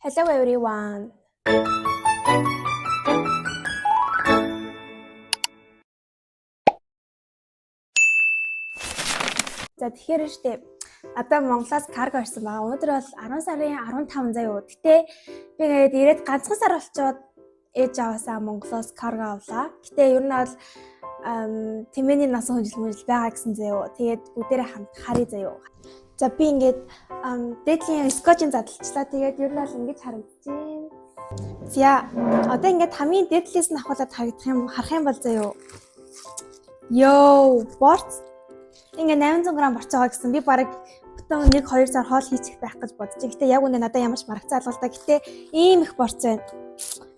Hello everyone. За тэгэхээр штэ одоо Монголоос карго ирсэн байгаа. Өнөөдөр бол 10 сарын 15 заяа. Гэтэ би ингээд ирээд ганцхан сар болчоод ээж аваасаа Монголоос карго авлаа. Гэтэ ер нь бол тэмээний насан хүнжил байгаа гэсэн заяа. Тэгээд бүгдээрээ хамт харъя заяа. За би ингээд дээдлийн скотчийн задлалчлаа. Тэгээд ер нь бол ингэж харагдчихээн. За одоо ингээд хамгийн дээдлээс нь ахуулаад харах юм бол заяа. Йоо, борц ингээ 800 г борцоо байгаа гэсэн. Би бараг бүтэн 1-2 сар хоол хийчих байх гэж бодож байна. Гэтэ яг үнэ надад ямарч маргацаа алгалтай. Гэтэ ийм их борц байна.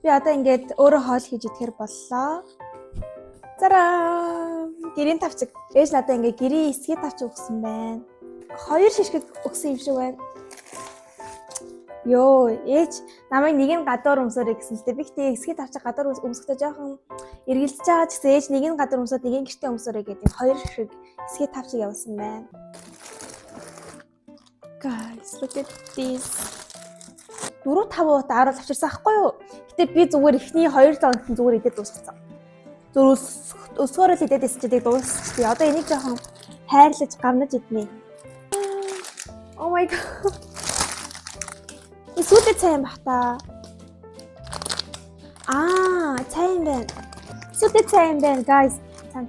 Би одоо ингээд өөрөө хоол хийж идэхэр боллоо. Зараа! Гэрийн тавчиг. Ээж надад ингээ гэрийн эсгий тавчиг өгсөн байна. 2 шишгийг өгсөн юм шиг байна. Йоо, ээж намайг нэг нь гадуур өмсөөрэй гэсэн л дээ. Би гэтээ эсгий тавчиг гадуур өмсөхдөө жоохон эргэлдэж байгаа ч гэсэн ээж нэг нь гадуур өмсөд нэг нь гэртээ өмсөөрэй гэдэг 2 шишиг эсгий тавчиг явуулсан байна. Guys, look at this. 4-5 удаа аруул авчирсан ахгүй юу? Гэтэ би зүгээр эхний 2 лонт зүгээр идээд дуусгацсан. Зүр өсгөөрөл идээд эсчихэд дуусчих. Одоо энийг жоохон хайрлаж гамнаж иднэ. Oh my god. Сүйтэй цай юм бах та. Цай юм байна. Сүйтэй цай юм байна, guys. Цан.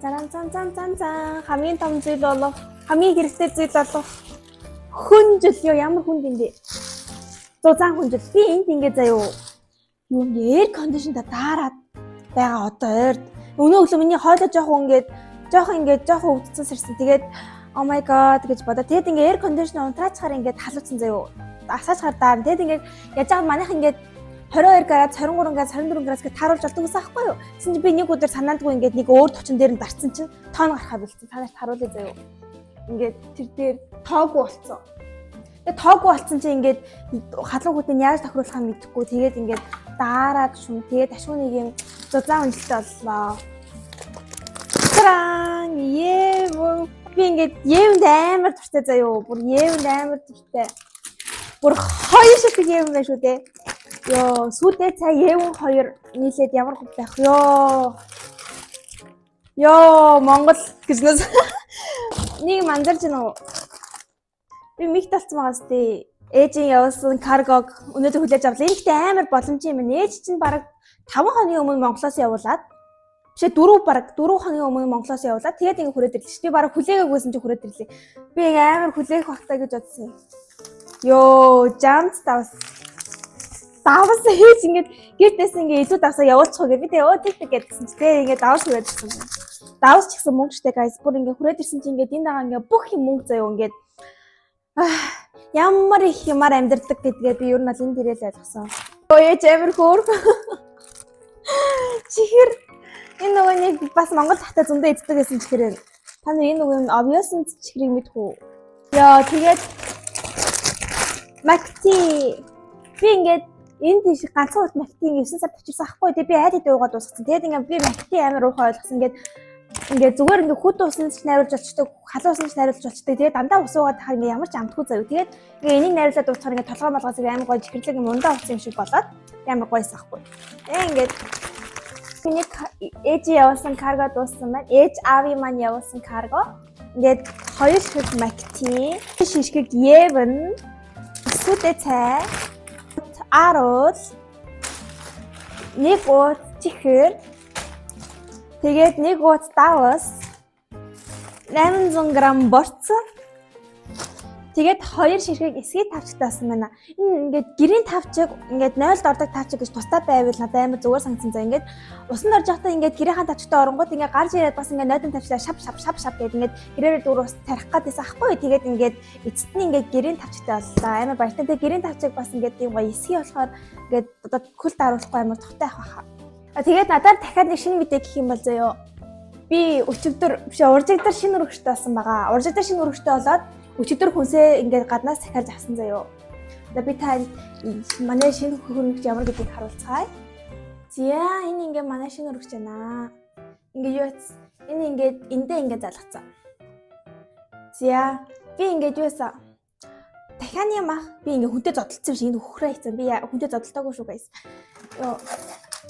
Хамгийн том зүйл болов. Хамгийн хэрэгтэй зүйл болов. Хүнжил ёо, ямар хүнд юм бэ? Зузаан хүнжил. Би энд ингэ заяа. Юу ингэ air conditioner дараад байгаа одоо ойрд. Өнөө өглөө миний хоолой жоохон өвдсөн сэрсэн. Тэгээд oh my god гэж бодоо. Тэгэд ингэ air conditioner унтраачаар ингэ халууцсан заяа. Асааж хардаа. Тэгэд ингэ яаж байгаа манайх ингэ 22 градус, 23 градус, 24 градус гэж тааруулж болдог гэсэн аахгүй юу? Тэгсэн чи би нэг өдөр санаандгүй ингээд нэг өөр төвчөн дээр нь дарцсан чинь тоон гарахаа болчихсон. Танаас харуулъя заяа. Ингээд тэр дээр тоогүй болцсон. Тэгээ тоогүй болцсон чи ингээд халуун хүтэн яаж тохируулахаа мэдэхгүй. Тэгээд ингээд даараад шүм. Тэгээд ашгүй нэг юм зузаан үнэлтэй боллоо. Таран! Би ингээд евэнд амар дуртай заяа. Бүр евэнд амар дуртай. Бүр 2 шишиг евэн байна шүү дээ. Йоо, сүйтэй цай евэн 2 нийлээд ямар хөв байх ёо. Йоо, Монгол гэснээс нэг мандарч гинэ үү. Би мигт талцсан байгаас тээ. Ээжийн явуулсан каргог өнөөдөр хүлээж авлаа. Энэхтэй амар боломжтой юм байна. Ээж чинь бараг 5 хоногийн өмнө Монголоос явуулаад бишээ 4 хоногийн өмнө Монголоос явуулаад тэгээд ингэ хүрээд ирлээ шүү. Би бараг хүлээгээгүйсэн чи хүрээд ирлээ. Би ингэ амар хүлээх багтаа гэж бодсон юм. Йоо, жамц давс хийж ингээд гэртээс ингээд илүү давсаа явуулчих гээ. Би тэгээ тэг гэдсэн чи тэгээ ингээд давс хүрээд ирсэн. Давс ч гэсэн мөнгө штэ guys. Бүр ингээд хүрээд ирсэн чи ингээд энэ дагаа ингээд бүх юм мөнгө заяа ингээд ямар их юмар амьдрдаг гэдгээ би ер нь энэ дээрээ л ойлгосон. Өө ээж амар хөөр. Чихэр энэ нөгөө нэг бас Монгол хата зөндөө эздэг гэсэн чихэр. Та нар энэ нөгөө obvious чихрийг мэдхүү. Яа тэгээд Макти би ингээд энэ тийш ганцхан удаа Макти 9 сард очирсан ахгүй. Тэгээ би айл хэдэ уугаад дуусгасан. Тэгээд ингээд би Макти амар уухай ойлгосон. Ингээд зүгээр ингээд хүүт уусны ч найруулж болчтой, халуун усны ч найруулж болчтой. Тэгээд дандаа ус уугаад тахаар ингээд ямар ч амтгүй заяа. Тэгээд ингээд энийг найруулаад дуусахаар ингээд толгой малгаас амар гоё чихэрлэг юм ундаа уцсан юм шиг болоод амар гоёс ахгүй. Ингээд миний ээж явуулсан карго дууссан байна. Ээж аавын маань явуулсан карго. Ингээд 2 шишиг Макти, шишгийг евэн, сүйтэй цай, аруул, нэг ууц чихэр, тэгээд нэг ууц давс, 800 г борц, тэгээд 2 шишгийг эсгий тавчтаасан байна. Энэ ингээд гэрийн тавчиг ингээд 0-д ордог тавчиг гэж тусдаа байвал надад амар зүгээр санагдсан. За ингээд усанд орж явахдаа ингээд гэрийнхаа тавчтай оронгууд ингээд гарч ирээд бас ингээд нойдон тавчтай шап гэдэг ингээд гэрээрээ дүүр ус тарих гэдээс ахгүй. Тэгээд ингээд эцэст нь ингээд гэрийн тавчтай боллоо. Амар баяртай. Тэгээд гэрийн тавчиг бас ингээд тийм гоё эсгий болохоор ингээд одоо күлд аруулахгүй амар тухтай авах хаа. Тэгээд надад дахиад нэг шинэ мэдээ гэх юм бол заяа. Би өчигдөр биш уржигдөр шинэ өргөжтэй болсон байгаа. Уржигдөр шинэ өргөжтэй болоод өчигдөр хүнсээ ингээд гаднаас захиалж авсан заяа. Одоо би та манай шинэ хөрөнгөч ямар гэдгийг харуулцгаая. За энэ ингээд манай шинэ хөрөнгөч байна. Ингээд юу вэ? Энэ ингээд эндээ ингээд залгацсан. За би ингээд юу вэ? дахианы мах би ингээ хүнтэй зодтолцсон юм шиг энэ хөхрөө хийцэн. Би хүнтэй зодтолтоогүй шүү guys. Йоо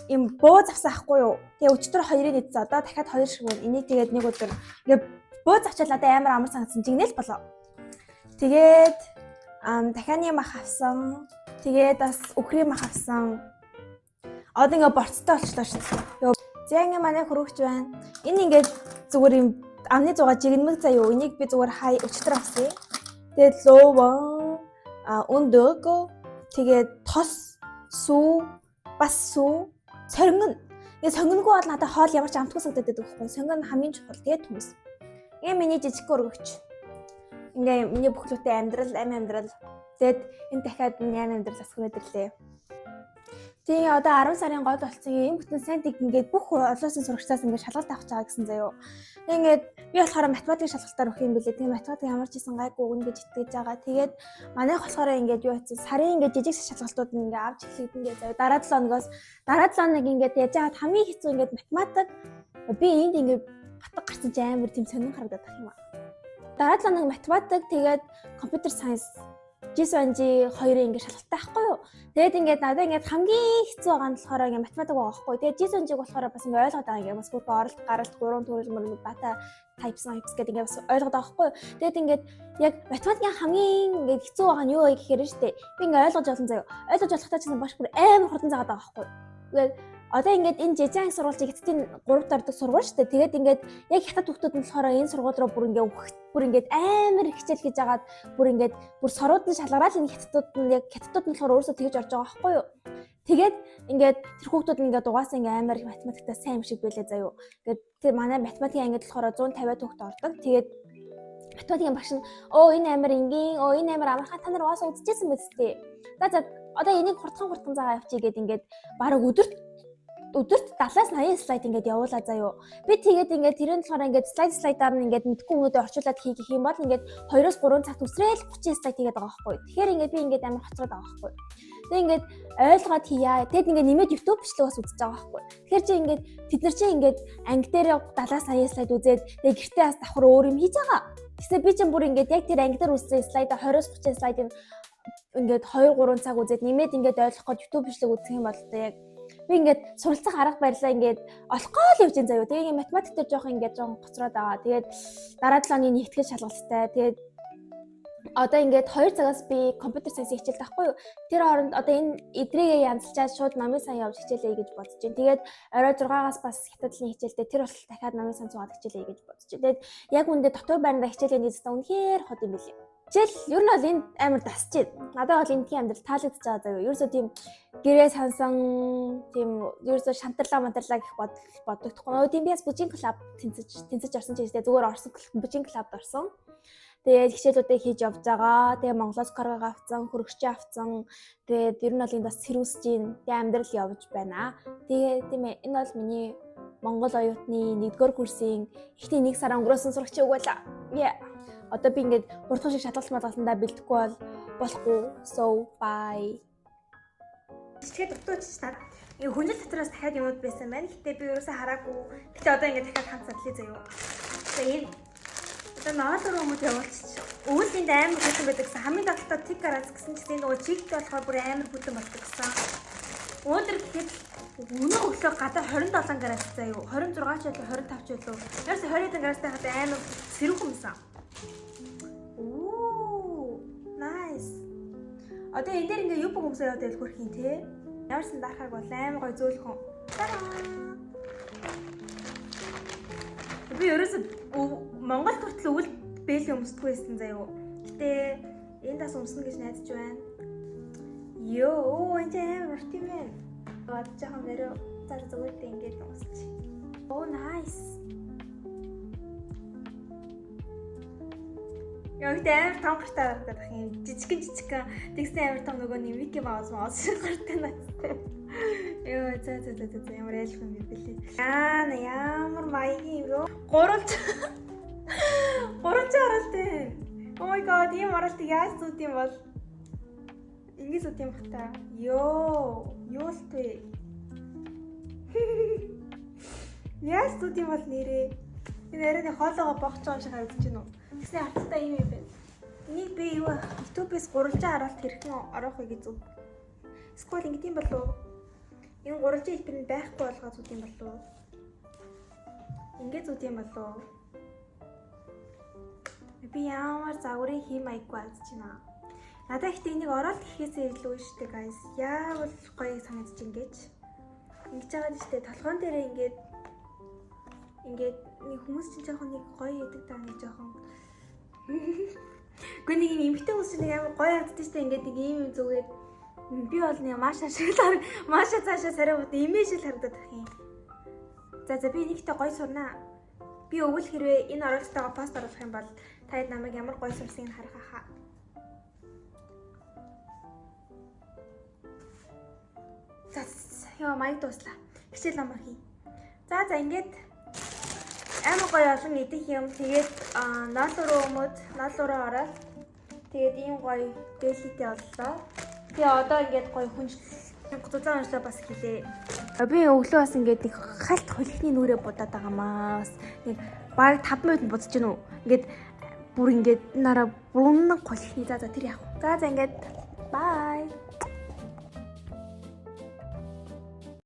юм буу завсаахгүй юу? Тэгээ өчтөр 2-ыг идсэн. Одоо дахиад 2 шиг байна. Энийг тэгээд нэг өдөр ингээ буу завчаал надад амар санагдсан. Жигнэл болоо. Тэгээд дахианы мах авсан. Тэгээд бас өхрийн мах авсан. Одоо ингээ борцтой болчихлоо шүү дээ. Йоо зэнгээ манай хөрөгч байна. Энэ ингээ зүгээр юм амны зугаа жигнэмэг заяа юу? Энийг би зүгээр хай өчтөр авсан. Тэгээд ловоо өндөг тэгээд тос сүү бас сүү сонгон. Тэгээ сонгонгүй бол надад хоол ямар ч амтгүй сагдаад байдаг байхгүй. Сонгон хамгийн чухал. Тэгээд хүмүүс. Ингээ миний жижиг өргөгч. Ингээ миний бүхлүүтэй амьдрал. Тэгээд энэ дахиад миний амьдрал бас хүрээд ирлээ. Тэгээ одоо 10 сарын гол болсон юм бүтэн сантик ингээд бүх олоосын сурагчдаас ингээд шалгалт авах чагаа гэсэн заяо. Ингээд би болохоор математикийн шалгалтаар өгөх юм бэлээ. Тэгээ математик ямар ч хийсэн гайгүй өгнө гэж итгэж байгаа. Тэгээд манайх болохоор ингээд юу хийсэн сарын ингээд жижиг шалгалтууд нь ингээд авч эхлэхэд ингээд заяо. Дараа 7 хоногоос дараа 7 хоног ингээд яаж яагаад хамгийн хэцүү ингээд математик би энд ингээд гатга гарсан ч амар тийм сонин харагдаад байх юм аа. Дараа 7 хоног математик тэгээд компьютер сайенс GSNG 2-ын ингээд шалгалттай байхгүй юу. Тэгээд ингээд надад ингээд хамгийн хэцүү байгаа нь болохоор ингээд математик байгаа байхгүй. Тэгээд GSNG-г болохоор бас ингээд ойлгоод байгаа ингээд бас бүрхэ оролт гаралт 3 төрөл дата types гэдэг ингээд бас ойлгоод байгаа байхгүй юу. Тэгээд ингээд яг математикийн хамгийн ингээд хэцүү байгаа нь юу вэ гэхээр шүү дээ. Би ингээд ойлгож олон заяа. Ойлгож болохтай ч гэсэн баш бүр амар хурдан заагаад байгаа байхгүй юу. Тэгээд одоо ингээд энэ жижиг сургуулийн эцсийн 3-т ордог сургууль шүү дээ. Тэгээд ингээд яг хятад хүүхдүүд нь болохоор энэ сургууль руу бүр ингээд амар хичээл хийж агаад бүр сорууд нь шалгараад энэ хятадууд нь болохоор өөрсдөө тэгж орж байгаа байхгүй юу. Тэгээд ингээд тэр хүүхдүүд нь ингээд угаасаа ингээд амар математиктаа сайн юм шиг байлээ заяа. Тэгээд тэр манай математикийн ангид болохоор 150 хүүхд ордог. Тэгээд математикийн багш нь энэ амар энгийн энэ амар амархан та нар угаасаа үзчихсэн биз дээ. За одоо энийг хурдхан заагаа явчих гээд ингээд бараг өдөрт 70-80 слайд ингээд явуулаа заяо. Би тэгээд ингээд тэрэн болохоор ингээд слайдаар нь ингээд мэдгүй өгнөдөө орчуулад хийх юм бол ингээд 2-3 цагт үсрээл 30 слайд хийгээд байгаа байхгүй. Тэгэхээр ингээд би ингээд амар хоцроод байгаа байхгүй. Тэгээд ингээд ойлгоод хийя. Тэгэд ингээд нэмээд YouTube бичлэг бас үзэж байгаа байхгүй. Тэгэхээр чи ингээд тэд нар чи ингээд анги дээр 70-80 слайд үзээд тэгээд гэртээ бас давхар өөр юм хийж байгаа. Тэгсээ би чинь бүр ингээд яг тэр анги дээр үзсэн слайдаа 20-30 слайдыг ингээд 2-3 цаг үзээд нэмээд ингээд ойлгох гээд YouTube бичлэг үзэх юм бол яг би ингээд суралцах арга барилаа ингээд олохгүй л явж заяа. Тэгээ ингээд математик дээр жоохон гоцроод байгаа. Тэгээд дараа 7 оны нэгтгэл шалгалттай. Тэгээд одоо ингээд 2 цагаас би компьютер сайенс хичээл таахгүй юу. Тэр хооронд одоо энэ эдрийгээ янзлчаад шууд намын сан явж хичээлээ гэж бодож байна. Тэгээд орой 6-аас бас хятадлын хичээлтэй тэр бол дахиад намын сан цугаад хичээлээ гэж бодож байна. Тэгээд яг үндэ дотор байранда хичээлээ нийцсэн үнэхээр хот юм билээ. Жишээл ер нь бол энд амар дасч байна. Надад бол эндхийн амьдрал таалагдж байгаа заяа. Ерөөсөө тийм гэрээ сансан тийм ерөөсөө шантарлаа гэх бодогдохгүй. Тийм би бас бүжийн клуб тэнцэж орсон ч гэсэн зүгээр орсон бүжийн клубд орсон. Тэгээд хичээлүүдээ хийж явж байгаа. Тэгээд Монголоос карга авцсан, хөргөчөө авцсан. Тэгээд ер нь бол энд бас сэрүүсэж байна. Тэгээд амьдрал явж байна. Тэгээд тийм ээ энэ бол миний Монгол оюутны 1-р курсын ихний 1 сар өнгөрөөсөн сурагчийн үг байлаа. Одоо би ингээд хурдхан шиг шалгалтандаа бэлдэхгүй болохгүй. So bye. Тэгээд дутууч та. Ингээ хүнжил дотроос дахиад юмуд байсан байна. Гэтэ би ерөөсөө хараагүй. Гэтэ одоо ингээ дахиад хамт задлаа заяа. Тэгээд одоо наад өрөөмөд явуулчих. Өвөлөнд амар бүтэн байдаг гэсэн. Хамгийн давталтаа тик гараад гэсэн чинь нөгөө чигт болохоор бүр амар бүтэн болдог гэсэн. Өнөөдөр гэхэд өнөө өглөө гадаа 27 градус заяа. 26 ч байлаа 25 ч байлаа. Ерөөсөө 20 градустай хад амар сэрүүхэн юмсан. Nice. Одоо энэ дээр ингээ юу хүмүүс яваад байл хөрхийн те. Ямарсан дарахаг бол амар гой зөөлхөн. Би ерөөсө Монгол хүртэл өвөл бэлээ өмсдөггүй байсан заяа. Гэтэ энэ тас өмснө гэж найдаж байна. Йоо, энэ амар урт юм байна. Одоо жоохон нэрөө зар зүгээрээ ингээд өмсч. Nice. Яг амар том гартай гардаг юм. Жижигхэн тэгсэн амар том нөгөө нэг Мики Маус шиг гартай надтай. Йоо за ямар айлх юм бэлээ. Ямар маягийн юм. Гурвалж оролтой. Oh my god, ийм оролтыг яаж зүүд юм бол? Ингэж зүүд юм бата. Юу л вэ? Яаж зүүд юм бол нэрээ. Энэ арай хоолоогоо богч байгаа шиг харагдаж байна уу? Тэгсэн хаттай юм байна. Энийг би юу YouTube-ээс гурвалжаа харуулт хэрхэн оруулах вэ гэж зүг. Скол ингэдэм болов уу? Энэ гурвалжаа хэлбэр нь байхгүй болгоо зүг юм болов уу? Ингээд зүг юм болов уу? Би ямар загварыг хиймайггүй аз чинь. Надад ихтэй энийг ороод ихэхээсээ илүү штэ guys. Яавал гоё санагдаж ингэж. Ингэж байгаа штэ толгоон дээрээ ингээд нэг хүмүүс чинь жоохон нэг гоё яадаг даа нэг жоохон. Гэхдээ нэг юм эмхтэй хүмүүс чинь амар гоё яддаг штэ ингээд нэг ийм зүгээд би бол нэг Маша цаашаа сарай бод имэжл харагдаад байх юм. За би нэгтэй гоё сурнаа. Би өвөл хэрвээ энэ оролцоотойгоо пост оруулах юм бол таад намайг ямар гоё сурсыг харах хаа. За яа маяг дуслаа. Хичээл амар хий. За ингээд амар гоё олон идэх юм. Тэгээд ноолроо өмөд ноолроо ороод тэгээд ийм гоё дэлхийтэй боллоо. Тэгээ одоо ингээд гоё гуцаа уншлаа бас хийлээ. Би өглөө бас ингээд нэг хальт хөлхний нүрээ будаад байгаамаа. Бас нэг баг 5 минут будаж гэнэ үү. Ингээд бүр ингээд нараа бүрэн хөлхний за тэр яах вэ? За ингээд bye.